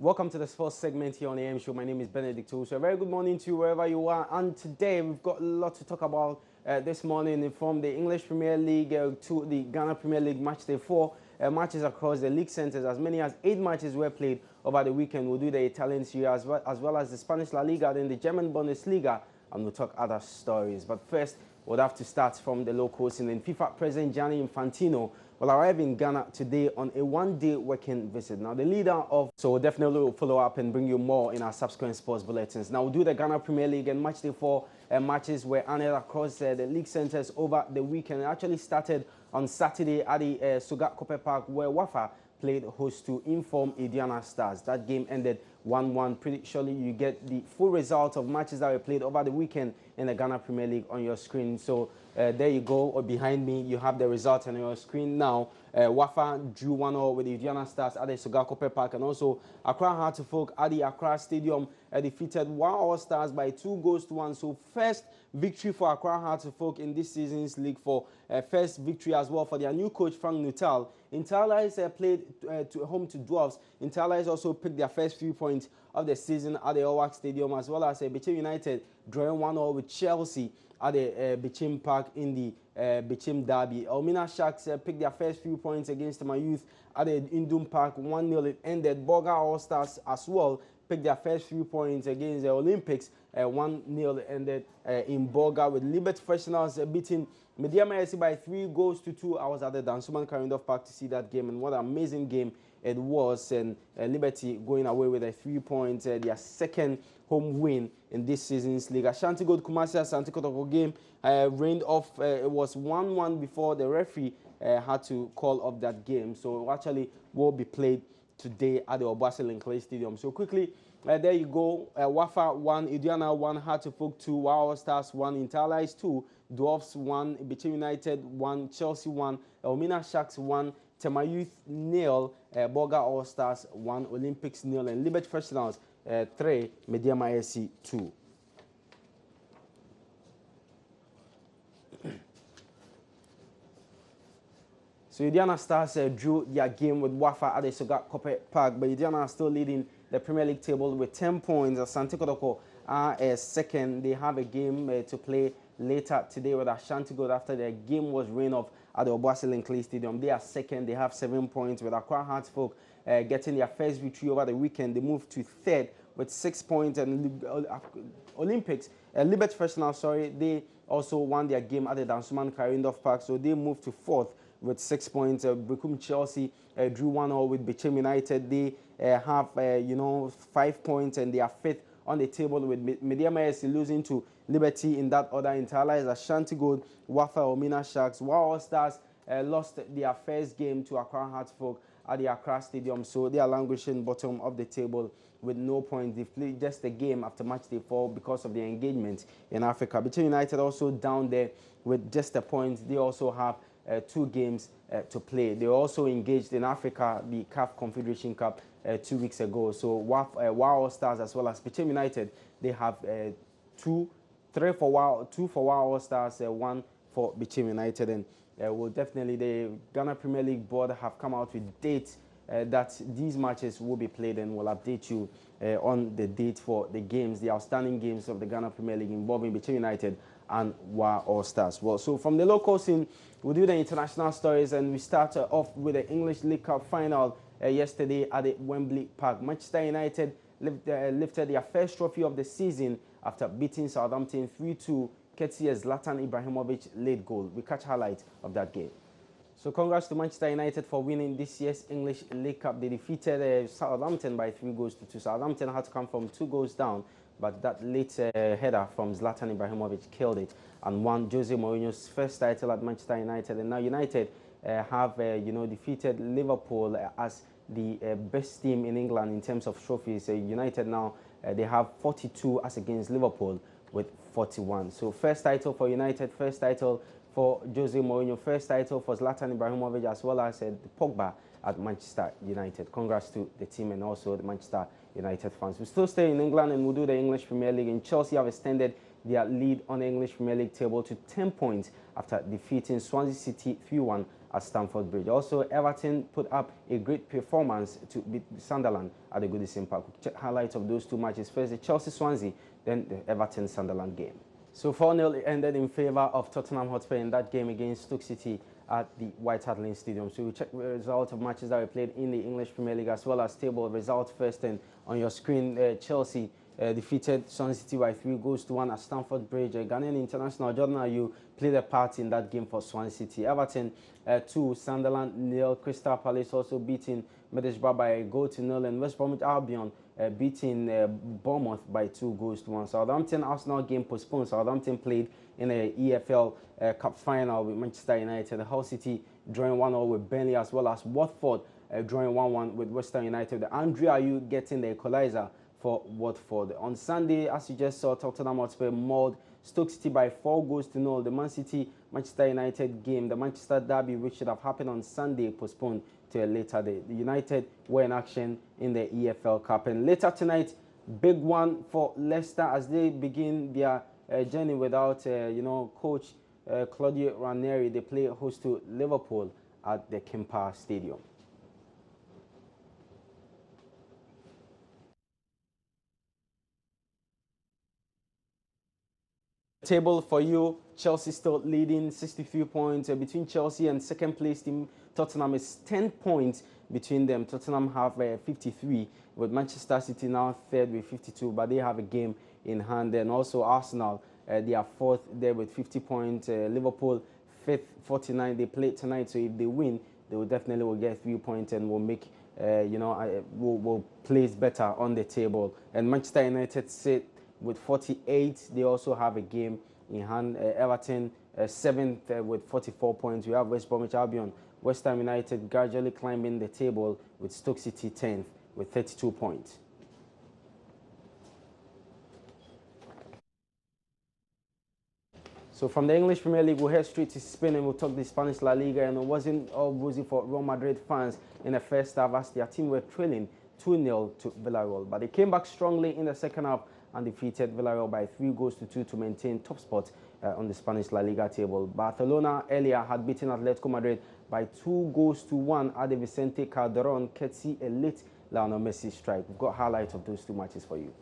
Welcome to the sports segment here on the AM Show. My name is Benedict So a very good morning to you wherever you are. And today we've got a lot to talk about this morning from the English Premier League to the Ghana Premier League match day 4. Matches across the league centres. As many as 8 matches were played over the weekend. We'll do the Italian Serie as well as the Spanish La Liga, then the German Bundesliga, and we'll talk other stories. But first, we'll have to start from the locals. And then FIFA President Gianni Infantino will arrive in Ghana today on a one-day working visit. Now, the leader of... So we'll definitely follow up and bring you more in our subsequent sports bulletins. Now, we'll do the Ghana Premier League and match day 4 matches were honored across the league centres over the weekend. It actually started on Saturday at the Suga Kope Park, where Wafa played host to Inform Indiana Stars. That game ended 1-1. Pretty surely you get the full result of matches that were played over the weekend in the Ghana Premier League on your screen. So there you go, or behind me, you have the result on your screen now. Wafa drew 1-0 with the Indiana Stars at the Suga Kope Park, and also Accra Hearts of Oak at the Accra Stadium defeated Wa All Stars by 2-1. So first victory for Accra Hearts of Oak in this season's league, for first victory as well for their new coach Frank Nuttall. Interlies played home to Dwarfs. Interlies also picked their first few points of the season at the Owak Stadium, as well as Bichim United drawing 1-0 with Chelsea at the Bichim Park in the Bichim Derby. Elmina Sharks picked their first few points against my youth at the Indum Park. 1-0 it ended. Boga All Stars as well picked their first few points against the Olympics. 1-0 ended in Boga, with Liberty Professionals beating Mediama SC by 3-2. I was at the Dansuman Karindorf Park to see that game, and what an amazing game it was. And Liberty going away with a 3 points, their second home win in this season's league. Ashanti Gold Kumasi Asante Kotoko game rained off. It was 1-1 before the referee had to call off that game. So it actually will be played today at the Obasile Clay Stadium. So quickly, there you go. Wafa 1, Indiana 1, Hearts of Oak 2, Wow Stars 1, Interlies 2, Dwarfs 1, Bichim United 1, Chelsea 1, Elmina Sharks 1, Tema Youth 0, Boga All Stars 1, Olympics 0, and Liberty Professionals 3, Mediama SC 2. So Indiana Stars drew their game with Wafa at the Suga Kope Park, but Indiana are still leading the Premier League table with 10 points. Asante Kotoko are second. They have a game to play later today with Ashanti Gold after their game was rained off at the Obasile Clay Stadium. They are second. They have 7 points, with Accra Hearts Folk getting their first victory over the weekend. They moved to third with 6 points, and Olympics, Liberty Professional, they also won their game at the Dansuman Karindorf Park, so they moved to fourth with 6 points. Bekum Chelsea drew 1-0 with Bichim United. They have 5 points, and they are fifth on the table, with Mediama SC losing to Liberty in that order. Interlies, Ashanti Gold, Wafa, Omina Sharks, Wow All Stars lost their first game to Accra Hearts Folk at the Accra Stadium, so they are languishing bottom of the table with no points. They played just a game after match day 4 because of the engagement in Africa. Bichim United also down there with just a point. They also have 2 games to play. They were also engaged in Africa, the CAF Confederation Cup 2 weeks ago. So Wow All Stars as well as Bichim United, they have 2 for Wow All Stars, 1 for Bichim United, and will definitely, the Ghana Premier League board have come out with dates that these matches will be played, and will update you on the date for the games, the outstanding games of the Ghana Premier League involving Bichim United and Wa All Stars. Well, so from the local scene, we'll do the international stories, and we start off with the English League Cup final yesterday at the Wembley Park. Manchester United lifted their first trophy of the season after beating Southampton 3-2, courtesy of Zlatan Ibrahimovic late goal. We catch highlights of that game. So congrats to Manchester United for winning this year's English League Cup. They defeated Southampton by 3-2. Southampton had to come from 2 goals down, but that late header from Zlatan Ibrahimovic killed it and won Jose Mourinho's first title at Manchester United. And now United have defeated Liverpool as the best team in England in terms of trophies. United now they have 42 as against Liverpool with 41. So first title for United, first title for Jose Mourinho, first title for Zlatan Ibrahimovic, as well as Pogba at Manchester United. Congrats to the team and also the Manchester United fans. We still stay in England, and we'll do the English Premier League. And Chelsea have extended their lead on the English Premier League table to 10 points after defeating Swansea City 3-1 at Stamford Bridge. Also, Everton put up a great performance to beat Sunderland at the Goodison Park. We'll check highlights of those two matches. First, the Chelsea-Swansea, then the Everton-Sunderland game. So 4-0 ended in favour of Tottenham Hotspur in that game against Stoke City at the White Hart Lane Stadium. So we check the result of matches that were played in the English Premier League as well as table results first. And on your screen, Chelsea defeated Swansea City by 3-1 at Stamford Bridge. Ghanaian international Jordan Ayew played a part in that game for Swansea City. Everton 2, Sunderland 0. Crystal Palace also beating Middlesbrough by 1-0, and West Bromwich Albion beating Bournemouth by 2-1. Southampton Arsenal game postponed. Southampton played in a EFL Cup final with Manchester United. Hull City drawing 1-0 with Burnley, as well as Watford drawing 1-1 with West Ham United. Andre Ayew getting the equalizer for Watford. On Sunday, as you just saw, Tottenham Hotspur mauled Stoke City by 4-0. The Man City Manchester United game, the Manchester derby, which should have happened on Sunday, postponed to a later day. The United were in action in the EFL Cup, and later tonight, big one for Leicester as they begin their journey without coach Claudio Ranieri. They play host to Liverpool at the Kempa Stadium. Table for you, Chelsea still leading 63 points. Between Chelsea and second place team Tottenham is 10 points between them. Tottenham have 53, with Manchester City now third with 52, but they have a game in hand. And also Arsenal, they are fourth there with 50 points. Liverpool fifth, 49. They play tonight, so if they win, they will definitely get 3 points and will make will place better on the table. And Manchester United sit with 48. They also have a game in hand. Everton 7th with 44 points. We have West Bromwich Albion, West Ham United gradually climbing the table with Stoke City 10th with 32 points. So from the English Premier League, we'll head straight to Spain and we'll talk the Spanish La Liga. And it wasn't all rosy for Real Madrid fans in the first half as their team were trailing 2-0 to Villarreal. But they came back strongly in the second half and defeated Villarreal by 3-2 to maintain top spot on the Spanish La Liga table. Barcelona earlier had beaten Atletico Madrid by 2-1 at the Vicente Calderon, courtesy a late Lionel Messi strike. We've got highlights of those two matches for you.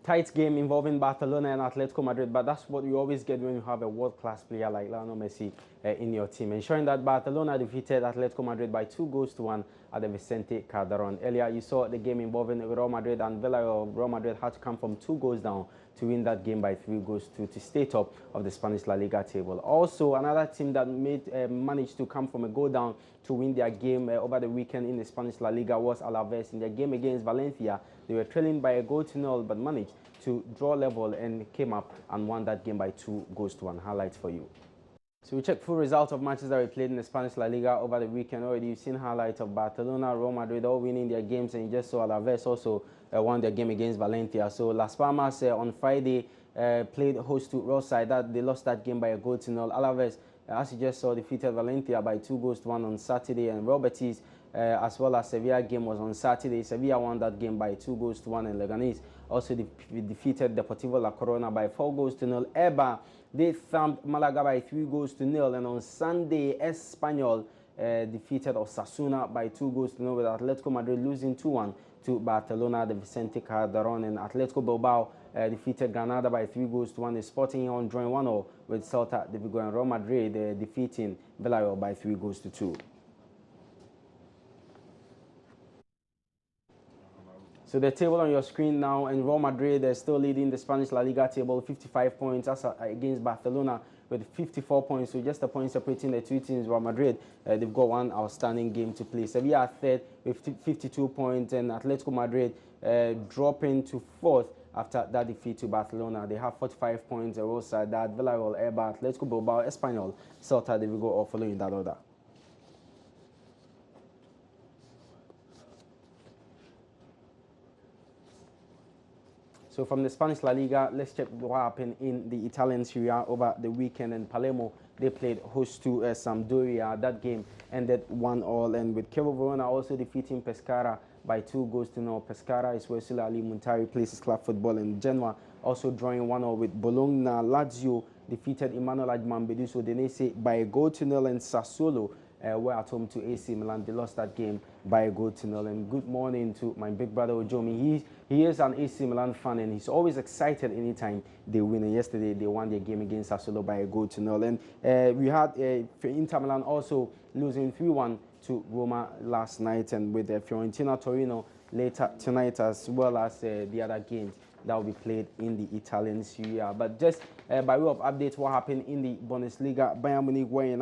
Tight game involving Barcelona and Atletico Madrid, but that's what you always get when you have a world-class player like Lionel Messi in your team. Ensuring that Barcelona defeated Atletico Madrid by 2-1 at the Vicente Calderon. Earlier, you saw the game involving Real Madrid and Villarreal. Real Madrid had to come from 2 goals down to win that game by 3-2 to stay top of the Spanish La Liga table. Also, another team that managed to come from a goal down to win their game over the weekend in the Spanish La Liga was Alaves. In their game against Valencia, they were trailing by 1-0 but managed to draw level and came up and won that game by 2-1. Highlights for you. So we check full results of matches that we played in the Spanish La Liga over the weekend. Already you've seen highlights of Barcelona, Real Madrid all winning their games, and you just saw Alaves also won their game against Valencia. So Las Palmas on Friday played host to Real Sociedad. They lost that game by 1-0. Alaves, as you just saw, defeated Valencia by 2-1 on Saturday, and Real Betis as well as Sevilla game was on Saturday. Sevilla won that game by 2-1, and Leganés also defeated Deportivo La Corona by 4-0. Eibar, they thumped Malaga by 3-0, and on Sunday, Espanyol defeated Osasuna by 2-0, with Atletico Madrid losing 2-1 to Barcelona, the Vicente Calderon, and Atletico Bilbao defeated Granada by 3-1. The Sporting on drawing 1-0 with Celta de Vigo, and Real Madrid defeating Villarreal by 3-2. So the table on your screen now, and Real Madrid is still leading the Spanish La Liga table, 55 points. That's against Barcelona with 54 points. So just a point separating the two teams. Real Madrid, they've got one outstanding game to play. Sevilla third with 52 points, and Atletico Madrid dropping to fourth after that defeat to Barcelona. They have 45 points. Real Sociedad, Villarreal, Eibar, Atletico Bilbao, Espanyol, Celta de Vigo all following that order. So from the Spanish La Liga, let's check what happened in the Italian Serie A over the weekend. In Palermo, they played host to Sampdoria. That game ended 1-1, and with Chievo Verona also defeating Pescara by 2-0. Pescara is where Sula Ali Muntari plays his club football, and Genoa also drawing 1-0 with Bologna. Lazio defeated Emmanuel Ajman Beduso Denese by 1-0, and Sassuolo were at home to AC Milan. They lost that game by a goal to nil. And good morning to my big brother Ojomi. He is an AC Milan fan, and he's always excited anytime they win. And yesterday they won their game against Sassuolo by a goal to nil. And we had Inter Milan also losing 3-1 to Roma last night, and with Fiorentina Torino later tonight, as well as the other games that will be played in the Italian Serie A. But just by way of update, what happened in the Bundesliga, Bayern Munich were in